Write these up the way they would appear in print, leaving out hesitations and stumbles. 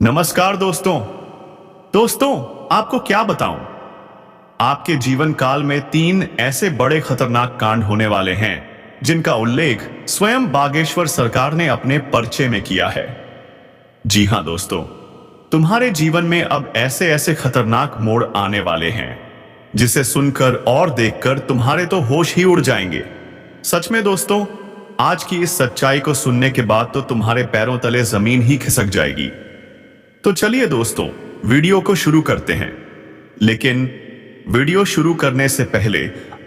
नमस्कार दोस्तों। आपको क्या बताऊं, आपके जीवन काल में 3 ऐसे बड़े खतरनाक कांड होने वाले हैं जिनका उल्लेख स्वयं बागेश्वर सरकार ने अपने पर्चे में किया है। जी हां दोस्तों, तुम्हारे जीवन में अब ऐसे ऐसे खतरनाक मोड़ आने वाले हैं जिसे सुनकर और देखकर तुम्हारे तो होश ही उड़ जाएंगे। सच में दोस्तों, आज की इस सच्चाई को सुनने के बाद तो तुम्हारे पैरों तले जमीन ही खिसक जाएगी। तो चलिए दोस्तों, वीडियो को शुरू करते हैं। लेकिन वीडियो शुरू करने से पहले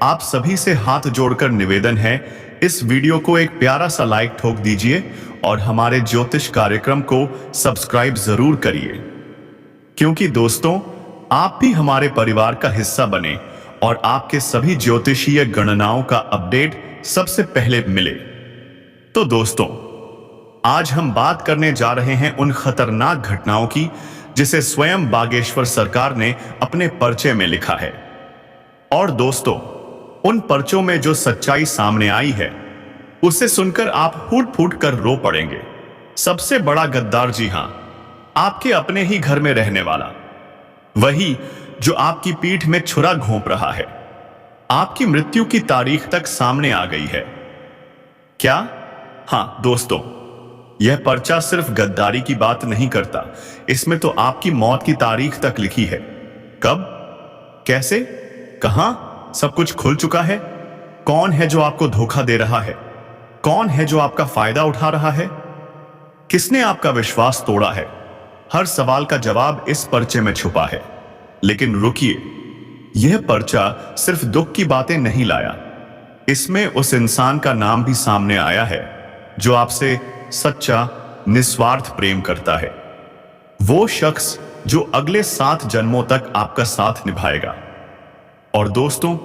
आप सभी से हाथ जोड़कर निवेदन है, इस वीडियो को एक प्यारा सा लाइक ठोक दीजिए और हमारे ज्योतिष कार्यक्रम को सब्सक्राइब जरूर करिए, क्योंकि दोस्तों आप भी हमारे परिवार का हिस्सा बने और आपके सभी ज्योतिषीय गणनाओं का अपडेट सबसे पहले मिले। तो दोस्तों, आज हम बात करने जा रहे हैं उन खतरनाक घटनाओं की जिसे स्वयं बागेश्वर सरकार ने अपने पर्चे में लिखा है। और दोस्तों, उन पर्चों में जो सच्चाई सामने आई है उसे सुनकर आप फूट फूट कर रो पड़ेंगे। सबसे बड़ा गद्दार, जी हां, आपके अपने ही घर में रहने वाला, वही जो आपकी पीठ में छुरा घोंप रहा है। आपकी मृत्यु की तारीख तक सामने आ गई है। क्या? हां दोस्तों, यह पर्चा सिर्फ गद्दारी की बात नहीं करता, इसमें तो आपकी मौत की तारीख तक लिखी है। कब, कैसे, कहां, सब कुछ खुल चुका है। कौन है जो आपको धोखा दे रहा है? कौन है जो आपका फायदा उठा रहा है? किसने आपका विश्वास तोड़ा है? हर सवाल का जवाब इस पर्चे में छुपा है। लेकिन रुकिए, यह पर्चा सिर्फ दुख की बातें नहीं लाया, इसमें उस इंसान का नाम भी सामने आया है जो आपसे सच्चा निस्वार्थ प्रेम करता है। वो शख्स जो अगले 7 जन्मों तक आपका साथ निभाएगा। और दोस्तों,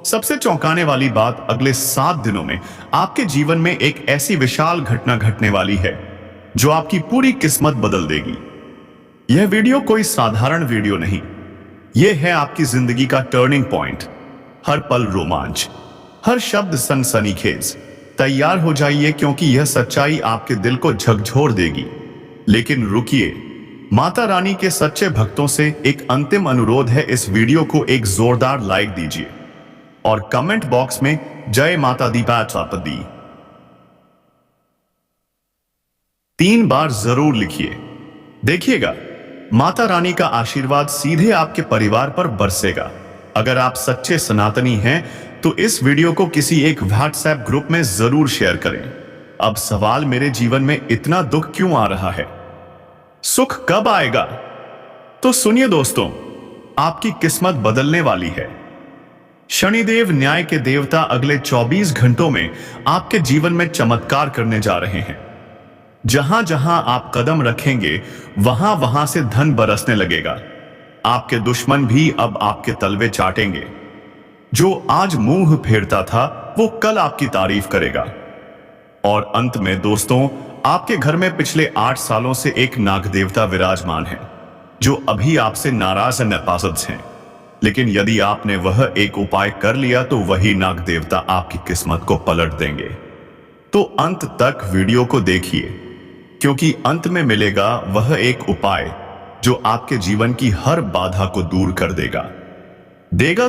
सबसे चौंकाने वाली बात, अगले 7 दिनों में आपके जीवन में एक ऐसी विशाल घटना घटने वाली है जो आपकी पूरी किस्मत बदल देगी। यह वीडियो कोई साधारण वीडियो नहीं, यह है आपकी जिंदगी का टर्निंग पॉइंट। हर पल रोमांच, हर शब्द सनसनीखेज। तैयार हो जाइए, क्योंकि यह सच्चाई आपके दिल को झकझोर देगी। लेकिन रुकिए, माता रानी के सच्चे भक्तों से एक अंतिम अनुरोध है, इस वीडियो को एक जोरदार लाइक दीजिए और कमेंट बॉक्स में जय माता दी पादी 3 बार जरूर लिखिए। देखिएगा, माता रानी का आशीर्वाद सीधे आपके परिवार पर बरसेगा। अगर आप सच्चे सनातनी हैं तो इस वीडियो को किसी एक व्हाट्सएप ग्रुप में जरूर शेयर करें। अब सवाल, मेरे जीवन में इतना दुख क्यों आ रहा है? सुख कब आएगा? तो सुनिए दोस्तों, आपकी किस्मत बदलने वाली है। शनिदेव, न्याय के देवता, अगले 24 घंटों में आपके जीवन में चमत्कार करने जा रहे हैं। जहां जहां आप कदम रखेंगे वहां वहां से धन बरसने लगेगा। आपके दुश्मन भी अब आपके तलवे चाटेंगे। जो आज मुंह फेरता था वो कल आपकी तारीफ करेगा। और अंत में दोस्तों, आपके घर में पिछले 8 सालों से एक नाग देवता विराजमान है जो अभी आपसे नाराज और नापसंद हैं। लेकिन यदि आपने वह एक उपाय कर लिया तो वही नाग देवता आपकी किस्मत को पलट देंगे। तो अंत तक वीडियो को देखिए, क्योंकि अंत में मिलेगा वह एक उपाय जो आपके जीवन की हर बाधा को दूर कर देगा।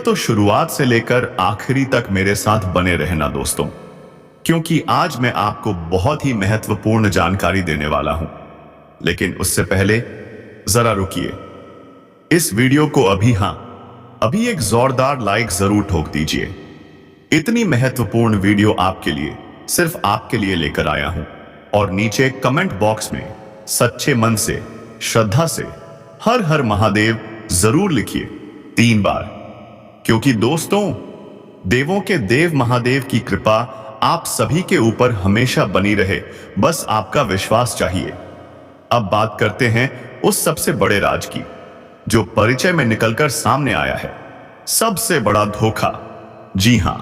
तो शुरुआत से लेकर आखिरी तक मेरे साथ बने रहना दोस्तों, क्योंकि आज मैं आपको बहुत ही महत्वपूर्ण जानकारी देने वाला हूं। लेकिन उससे पहले जरा रुकिए, इस वीडियो को अभी एक जोरदार लाइक जरूर ठोक दीजिए। इतनी महत्वपूर्ण वीडियो आपके लिए, सिर्फ आपके लिए लेकर आया हूं। और नीचे कमेंट बॉक्स में सच्चे मन से, श्रद्धा से हर हर महादेव जरूर लिखिए 3 बार, क्योंकि दोस्तों, देवों के देव महादेव की कृपा आप सभी के ऊपर हमेशा बनी रहे, बस आपका विश्वास चाहिए। अब बात करते हैं उस सबसे बड़े राज की जो परिचय में निकलकर सामने आया है। सबसे बड़ा धोखा। जी हां,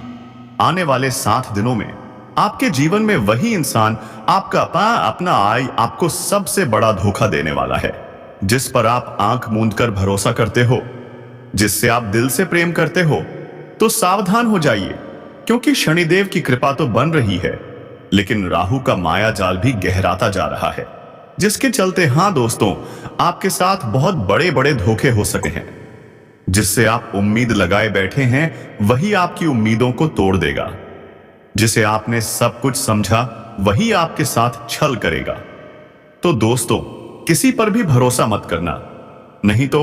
आने वाले 7 दिनों में आपके जीवन में वही इंसान आपका अपना आपको सबसे बड़ा धोखा देने वाला है, जिस पर आप आंख मूंद कर भरोसा करते हो, जिससे आप दिल से प्रेम करते हो। तो सावधान हो जाइए, क्योंकि शनिदेव की कृपा तो बन रही है, लेकिन राहु का माया जाल भी गहराता जा रहा है, जिसके चलते, हाँ दोस्तों, आपके साथ बहुत बड़े बड़े धोखे हो सकते हैं। जिससे आप उम्मीद लगाए बैठे हैं वही आपकी उम्मीदों को तोड़ देगा। जिसे आपने सब कुछ समझा वही आपके साथ छल करेगा। तो दोस्तों, किसी पर भी भरोसा मत करना, नहीं तो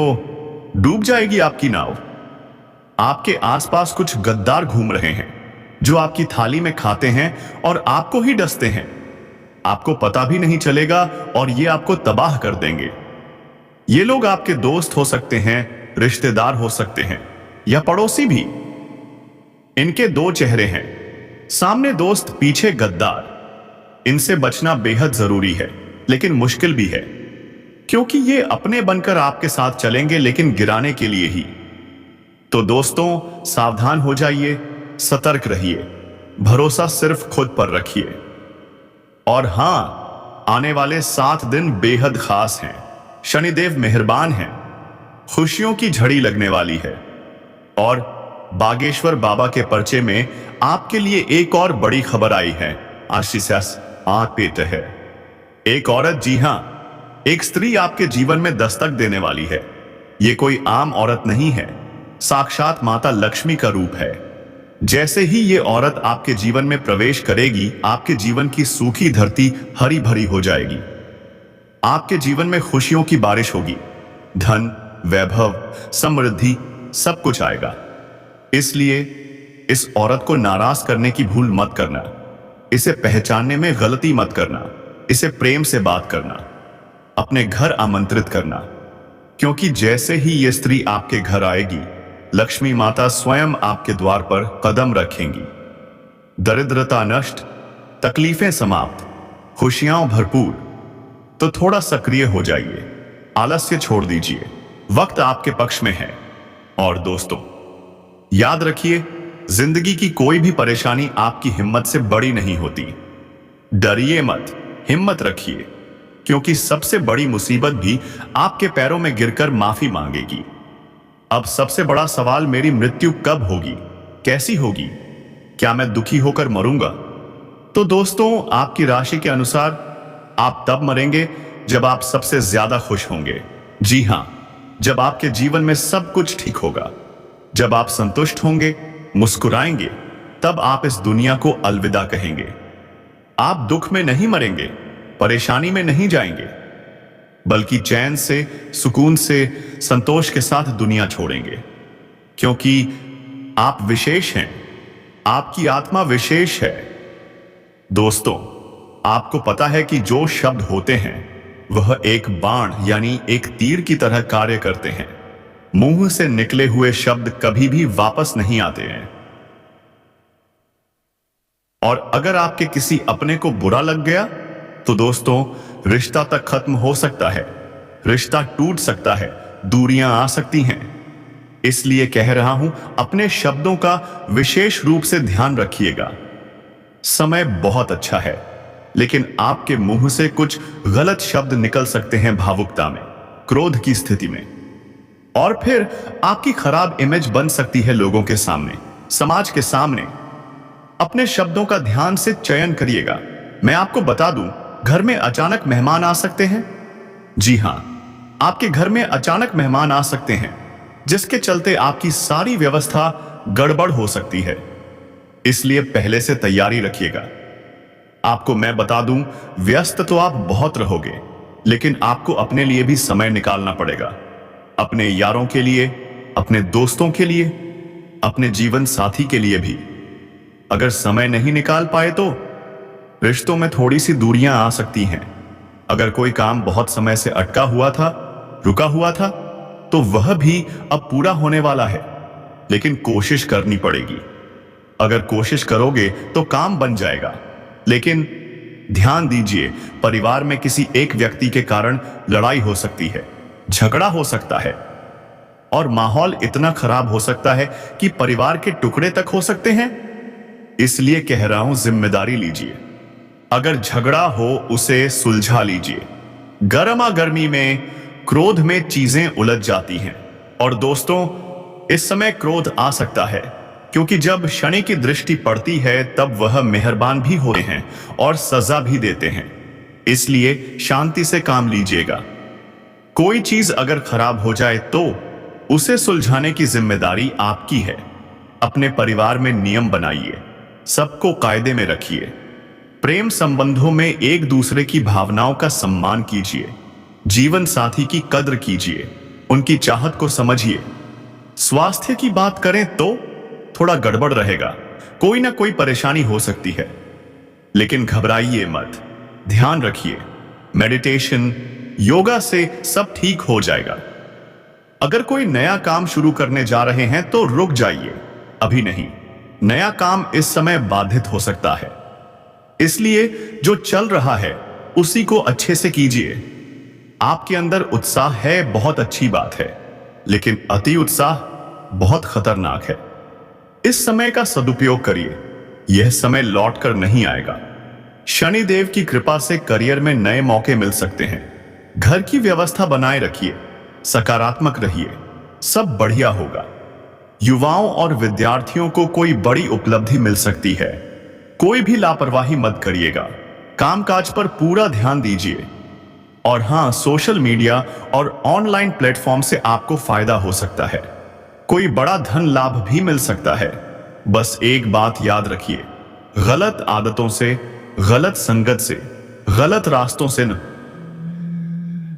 डूब जाएगी आपकी नाव। आपके आसपास कुछ गद्दार घूम रहे हैं जो आपकी थाली में खाते हैं और आपको ही डसते हैं। आपको पता भी नहीं चलेगा और ये आपको तबाह कर देंगे। ये लोग आपके दोस्त हो सकते हैं, रिश्तेदार हो सकते हैं या पड़ोसी भी। इनके दो चेहरे हैं, सामने दोस्त, पीछे गद्दार। इनसे बचना बेहद जरूरी है, लेकिन मुश्किल भी है, क्योंकि ये अपने बनकर आपके साथ चलेंगे, लेकिन गिराने के लिए ही। तो दोस्तों, सावधान हो जाइए, सतर्क रहिए, भरोसा सिर्फ खुद पर रखिए। और हां, आने वाले 7 दिन बेहद खास हैं। शनिदेव मेहरबान हैं, खुशियों की झड़ी लगने वाली है। और बागेश्वर बाबा के पर्चे में आपके लिए एक और बड़ी खबर आई है। आशीष आप पेट है। एक औरत, जी हां, एक स्त्री आपके जीवन में दस्तक देने वाली है। ये कोई आम औरत नहीं है, साक्षात माता लक्ष्मी का रूप है। जैसे ही ये औरत आपके जीवन में प्रवेश करेगी, आपके जीवन की सूखी धरती हरी भरी हो जाएगी। आपके जीवन में खुशियों की बारिश होगी, धन, वैभव, समृद्धि, सब कुछ आएगा। इसलिए इस औरत को नाराज करने की भूल मत करना, इसे पहचानने में गलती मत करना, इसे प्रेम से बात करना, अपने घर आमंत्रित करना, क्योंकि जैसे ही ये स्त्री आपके घर आएगी, लक्ष्मी माता स्वयं आपके द्वार पर कदम रखेंगी। दरिद्रता नष्ट, तकलीफें समाप्त, खुशियां भरपूर। तो थोड़ा सक्रिय हो जाइए, आलस्य छोड़ दीजिए, वक्त आपके पक्ष में है। और दोस्तों, याद रखिए, जिंदगी की कोई भी परेशानी आपकी हिम्मत से बड़ी नहीं होती। डरिए मत, हिम्मत रखिए, क्योंकि सबसे बड़ी मुसीबत भी आपके पैरों में गिरकर माफी मांगेगी। अब सबसे बड़ा सवाल, मेरी मृत्यु कब होगी, कैसी होगी, क्या मैं दुखी होकर मरूंगा? तो दोस्तों, आपकी राशि के अनुसार आप तब मरेंगे जब आप सबसे ज्यादा खुश होंगे। जी हां, जब आपके जीवन में सब कुछ ठीक होगा, जब आप संतुष्ट होंगे, मुस्कुराएंगे, तब आप इस दुनिया को अलविदा कहेंगे। आप दुख में नहीं मरेंगे, परेशानी में नहीं जाएंगे, बल्कि चैन से, सुकून से, संतोष के साथ दुनिया छोड़ेंगे। क्योंकि आप विशेष हैं, आपकी आत्मा विशेष है। दोस्तों, आपको पता है कि जो शब्द होते हैं वह एक बाण यानी एक तीर की तरह कार्य करते हैं। मुंह से निकले हुए शब्द कभी भी वापस नहीं आते हैं। और अगर आपके किसी अपने को बुरा लग गया तो दोस्तों, रिश्ता तक खत्म हो सकता है, रिश्ता टूट सकता है, दूरियां आ सकती हैं। इसलिए कह रहा हूं, अपने शब्दों का विशेष रूप से ध्यान रखिएगा। समय बहुत अच्छा है, लेकिन आपके मुंह से कुछ गलत शब्द निकल सकते हैं भावुकता में, क्रोध की स्थिति में, और फिर आपकी खराब इमेज बन सकती है लोगों के सामने, समाज के सामने। अपने शब्दों का ध्यान से चयन करिएगा। मैं आपको बता दूं, घर में अचानक मेहमान आ सकते हैं। जी हां, आपके घर में अचानक मेहमान आ सकते हैं, जिसके चलते आपकी सारी व्यवस्था गड़बड़ हो सकती है। इसलिए पहले से तैयारी रखिएगा। आपको मैं बता दूं, व्यस्त तो आप बहुत रहोगे, लेकिन आपको अपने लिए भी समय निकालना पड़ेगा। अपने यारों के लिए, अपने दोस्तों के लिए, अपने जीवन साथी के लिए भी। अगर समय नहीं निकाल पाए तो रिश्तों में थोड़ी सी दूरियां आ सकती हैं। अगर कोई काम बहुत समय से अटका हुआ था, रुका हुआ था, तो वह भी अब पूरा होने वाला है, लेकिन कोशिश करनी पड़ेगी। अगर कोशिश करोगे तो काम बन जाएगा। लेकिन ध्यान दीजिए, परिवार में किसी एक व्यक्ति के कारण लड़ाई हो सकती है, झगड़ा हो सकता है, और माहौल इतना खराब हो सकता है कि परिवार के टुकड़े तक हो सकते हैं। इसलिए कह रहा हूं, जिम्मेदारी लीजिए। अगर झगड़ा हो, उसे सुलझा लीजिए। गर्मा गर्मी में, क्रोध में चीजें उलझ जाती हैं। और दोस्तों, इस समय क्रोध आ सकता है, क्योंकि जब शनि की दृष्टि पड़ती है तब वह मेहरबान भी होते हैं और सजा भी देते हैं। इसलिए शांति से काम लीजिएगा। कोई चीज अगर खराब हो जाए तो उसे सुलझाने की जिम्मेदारी आपकी है। अपने परिवार में नियम बनाइए, सबको कायदे में रखिए। प्रेम संबंधों में एक दूसरे की भावनाओं का सम्मान कीजिए। जीवन साथी की कद्र कीजिए, उनकी चाहत को समझिए। स्वास्थ्य की बात करें तो थोड़ा गड़बड़ रहेगा, कोई ना कोई परेशानी हो सकती है, लेकिन घबराइए मत। ध्यान रखिए, मेडिटेशन, योगा से सब ठीक हो जाएगा। अगर कोई नया काम शुरू करने जा रहे हैं तो रुक जाइए, अभी नहीं। नया काम इस समय बाधित हो सकता है, इसलिए जो चल रहा है उसी को अच्छे से कीजिए। आपके अंदर उत्साह है, बहुत अच्छी बात है, लेकिन अति उत्साह बहुत खतरनाक है। इस समय का सदुपयोग करिए, यह समय लौटकर नहीं आएगा। शनिदेव की कृपा से करियर में नए मौके मिल सकते हैं। घर की व्यवस्था बनाए रखिए, सकारात्मक रहिए, सब बढ़िया होगा। युवाओं और विद्यार्थियों को कोई बड़ी उपलब्धि मिल सकती है। कोई भी लापरवाही मत करिएगा, कामकाज पर पूरा ध्यान दीजिए। और हां, सोशल मीडिया और ऑनलाइन प्लेटफॉर्म से आपको फायदा हो सकता है, कोई बड़ा धन लाभ भी मिल सकता है। बस एक बात याद रखिए, गलत आदतों से, गलत संगत से, गलत रास्तों से न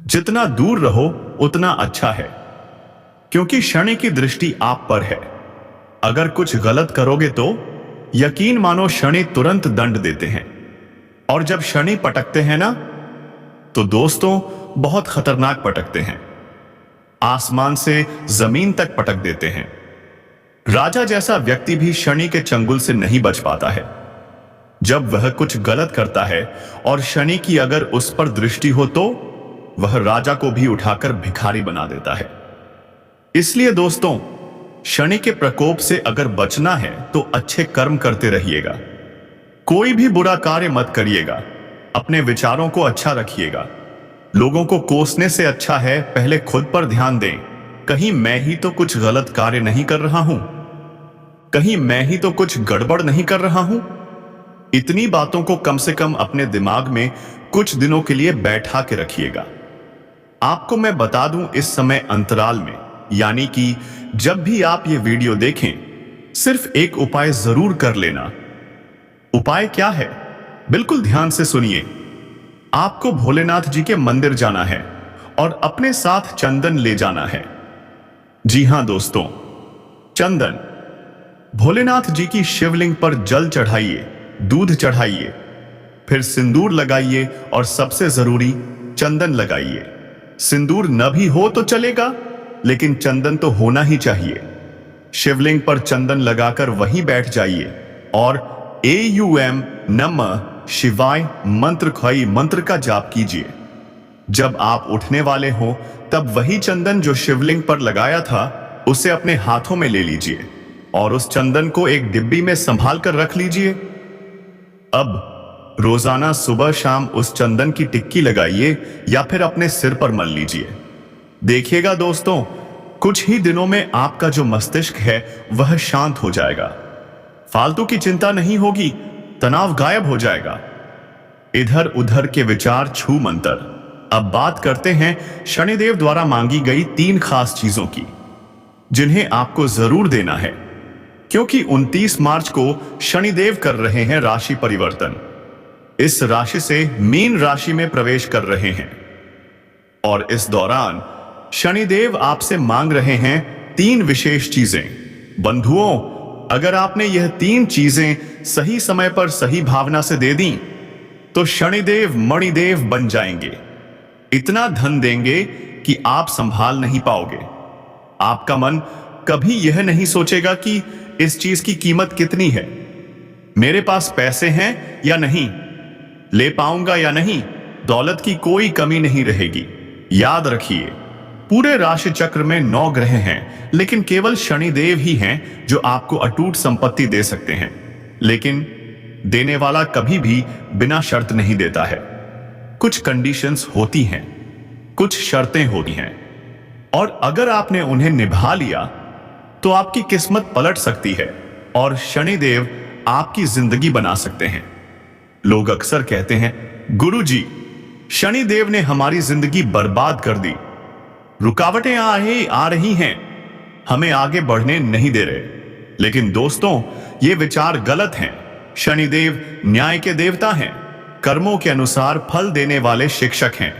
जितना दूर रहो उतना अच्छा है, क्योंकि शनि की दृष्टि आप पर है। अगर कुछ गलत करोगे तो यकीन मानो शनि तुरंत दंड देते हैं। और जब शनि पटकते हैं ना, तो दोस्तों बहुत खतरनाक पटकते हैं, आसमान से जमीन तक पटक देते हैं। राजा जैसा व्यक्ति भी शनि के चंगुल से नहीं बच पाता है। जब वह कुछ गलत करता है और शनि की अगर उस पर दृष्टि हो तो वह राजा को भी उठाकर भिखारी बना देता है। इसलिए दोस्तों, शनि के प्रकोप से अगर बचना है तो अच्छे कर्म करते रहिएगा, कोई भी बुरा कार्य मत करिएगा, अपने विचारों को अच्छा रखिएगा। लोगों को कोसने से अच्छा है पहले खुद पर ध्यान दें, कहीं मैं ही तो कुछ गलत कार्य नहीं कर रहा हूं, कहीं मैं ही तो कुछ गड़बड़ नहीं कर रहा हूं। इतनी बातों को कम से कम अपने दिमाग में कुछ दिनों के लिए बैठा के रखिएगा। आपको मैं बता दूं, इस समय अंतराल में, यानी कि जब भी आप ये वीडियो देखें, सिर्फ एक उपाय जरूर कर लेना। उपाय क्या है? बिल्कुल ध्यान से सुनिए। आपको भोलेनाथ जी के मंदिर जाना है और अपने साथ चंदन ले जाना है। जी हां दोस्तों, चंदन। भोलेनाथ जी की शिवलिंग पर जल चढ़ाइए, दूध चढ़ाइए, फिर सिंदूर लगाइए और सबसे जरूरी चंदन लगाइए। सिंदूर न भी हो तो चलेगा, लेकिन चंदन तो होना ही चाहिए। शिवलिंग पर चंदन लगाकर वहीं बैठ जाइए और AUM नमः शिवाय मंत्र खई मंत्र का जाप कीजिए। जब आप उठने वाले हो तब वही चंदन जो शिवलिंग पर लगाया था उसे अपने हाथों में ले लीजिए और उस चंदन को एक डिब्बी में संभाल कर रख लीजिए। अब रोजाना सुबह शाम उस चंदन की टिक्की लगाइए या फिर अपने सिर पर मल लीजिए। देखिएगा दोस्तों, कुछ ही दिनों में आपका जो मस्तिष्क है वह शांत हो जाएगा, फालतू की चिंता नहीं होगी, तनाव गायब हो जाएगा, इधर उधर के विचार छू मंतर। अब बात करते हैं शनिदेव द्वारा मांगी गई 3 खास चीजों की, जिन्हें आपको जरूर देना है, क्योंकि 29 मार्च को शनिदेव कर रहे हैं राशि परिवर्तन। इस राशि से मीन राशि में प्रवेश कर रहे हैं और इस दौरान शनिदेव आपसे मांग रहे हैं 3 विशेष चीजें। बंधुओं, अगर आपने यह 3 चीजें सही समय पर सही भावना से दे दी तो शनिदेव मणिदेव बन जाएंगे। इतना धन देंगे कि आप संभाल नहीं पाओगे। आपका मन कभी यह नहीं सोचेगा कि इस चीज की कीमत कितनी है, मेरे पास पैसे हैं या नहीं, ले पाऊंगा या नहीं, दौलत की कोई कमी नहीं रहेगी। याद रखिए, पूरे राशि चक्र में 9 ग्रह हैं, लेकिन केवल शनिदेव ही हैं जो आपको अटूट संपत्ति दे सकते हैं। लेकिन देने वाला कभी भी बिना शर्त नहीं देता है। कुछ कंडीशंस होती हैं, कुछ शर्तें होती हैं, और अगर आपने उन्हें निभा लिया तो आपकी किस्मत पलट सकती है और शनिदेव आपकी जिंदगी बना सकते हैं। लोग अक्सर कहते हैं, गुरु जी, शनिदेव ने हमारी जिंदगी बर्बाद कर दी, रुकावटें आ रही हैं, हमें आगे बढ़ने नहीं दे रहे। लेकिन दोस्तों, ये विचार गलत हैं। शनिदेव न्याय के देवता हैं, कर्मों के अनुसार फल देने वाले शिक्षक हैं,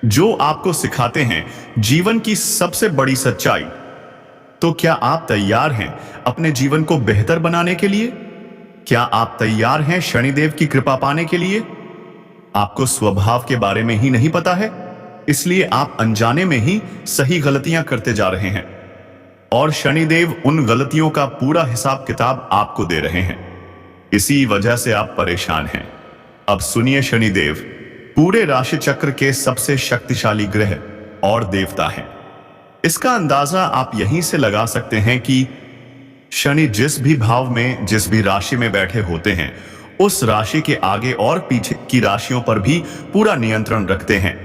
जो आपको सिखाते हैं जीवन की सबसे बड़ी सच्चाई। तो क्या आप तैयार हैं अपने जीवन को बेहतर बनाने के लिए? क्या आप तैयार हैं शनिदेव की कृपा पाने के लिए? आपको स्वभाव के बारे में ही नहीं पता है, इसलिए आप अनजाने में ही सही गलतियां करते जा रहे हैं, और शनिदेव उन गलतियों का पूरा हिसाब किताब आपको दे रहे हैं। इसी वजह से आप परेशान हैं। अब सुनिए, शनिदेव पूरे राशि चक्र के सबसे शक्तिशाली ग्रह और देवता हैं। इसका अंदाजा आप यहीं से लगा सकते हैं कि शनि जिस भी भाव में, जिस भी राशि में बैठे होते हैं, उस राशि के आगे और पीछे की राशियों पर भी पूरा नियंत्रण रखते हैं।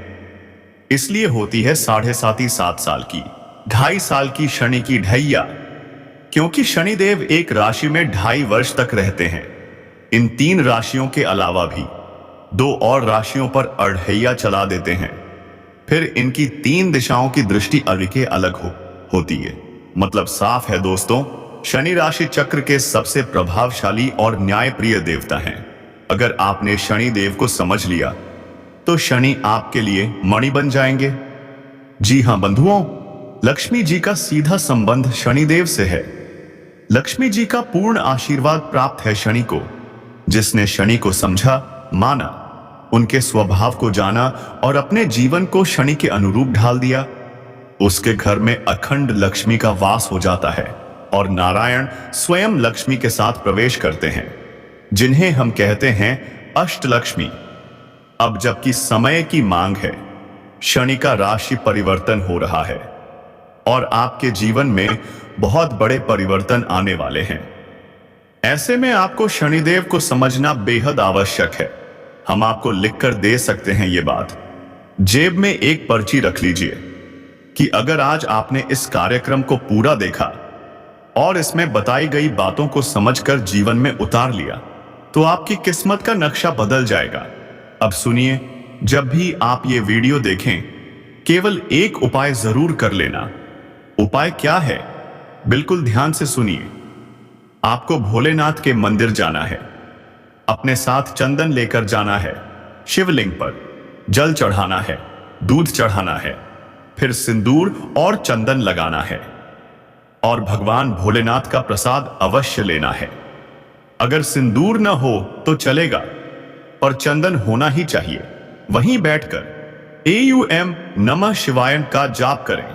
इसलिए होती है 7.5 साल की, 2.5 साल की शनि की ढैया, क्योंकि शनिदेव एक राशि में 2.5 वर्ष तक रहते हैं। इन 3 राशियों के अलावा भी 2 और राशियों पर अढ़ैया चला देते हैं। फिर इनकी 3 दिशाओं की दृष्टि अलग अलग होती है। मतलब साफ है दोस्तों, शनि राशि चक्र के सबसे प्रभावशाली और न्यायप्रिय देवता हैं। अगर आपने शनि देव को समझ लिया तो शनि आपके लिए मणि बन जाएंगे। जी हां बंधुओं, लक्ष्मी जी का सीधा संबंध शनिदेव से है। लक्ष्मी जी का पूर्ण आशीर्वाद प्राप्त है शनि को। जिसने शनि को समझा, माना, उनके स्वभाव को जाना और अपने जीवन को शनि के अनुरूप ढाल दिया, उसके घर में अखंड लक्ष्मी का वास हो जाता है और नारायण स्वयं लक्ष्मी के साथ प्रवेश करते हैं, जिन्हें हम कहते हैं अष्टलक्ष्मी। अब जबकि समय की मांग है, शनि का राशि परिवर्तन हो रहा है और आपके जीवन में बहुत बड़े परिवर्तन आने वाले हैं। ऐसे में आपको शनिदेव को समझना बेहद आवश्यक है। हम आपको लिखकर दे सकते हैं ये बात। जेब में एक पर्ची रख लीजिए कि अगर आज आपने इस कार्यक्रम को पूरा देखा और इसमें बताई गई बातों को समझकर जीवन में उतार लिया, तो आपकी किस्मत का नक्शा बदल जाएगा। अब सुनिए, जब भी आप ये वीडियो देखें, केवल एक उपाय जरूर कर लेना। उपाय क्या है? बिल्कुल ध्यान से सुनिए। आपको भोलेनाथ के मंदिर जाना है, अपने साथ चंदन लेकर जाना है, शिवलिंग पर जल चढ़ाना है, दूध चढ़ाना है, फिर सिंदूर और चंदन लगाना है और भगवान भोलेनाथ का प्रसाद अवश्य लेना है। अगर सिंदूर न हो तो चलेगा, पर चंदन होना ही चाहिए। वहीं बैठकर AUM नमः शिवाय का जाप करें।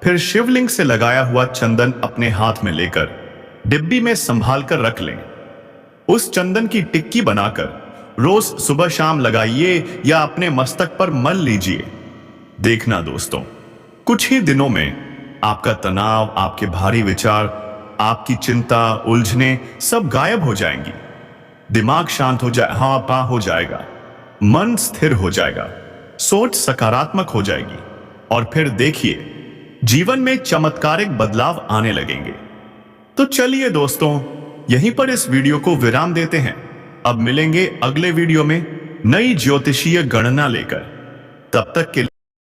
फिर शिवलिंग से लगाया हुआ चंदन अपने हाथ में लेकर डिब्बी में संभाल कर रख लें। उस चंदन की टिक्की बनाकर रोज सुबह शाम लगाइए या अपने मस्तक पर मल लीजिए। देखना दोस्तों, कुछ ही दिनों में आपका तनाव, आपके भारी विचार, आपकी चिंता, उलझने सब गायब हो जाएंगी। दिमाग शांत हो जाएगा, मन स्थिर हो जाएगा, सोच सकारात्मक हो जाएगी और फिर देखिए जीवन में चमत्कारिक बदलाव आने लगेंगे। तो चलिए दोस्तों, यहीं पर इस वीडियो को विराम देते हैं। अब मिलेंगे अगले वीडियो में नई ज्योतिषीय गणना लेकर। तब तक के